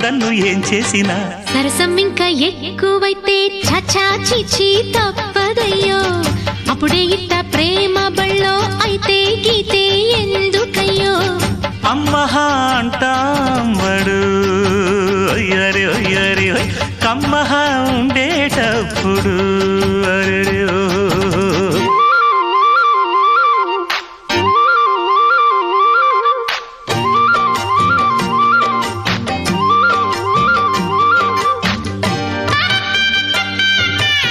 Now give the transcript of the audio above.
కాదన్ను ఏం చేసినా సరసం ఇంకా ఎక్కువైతే చచా చిచి తప్పదయ్యో అప్పుడే ఇట్ట ప్రేమ బళ్ళో అయితే గీతే ఎందుకయ్యో అమ్మహా అంటాంబడు ఒయ్యరి ఒయ్యరి కమ్మహా ఉండేటప్పుడు అరే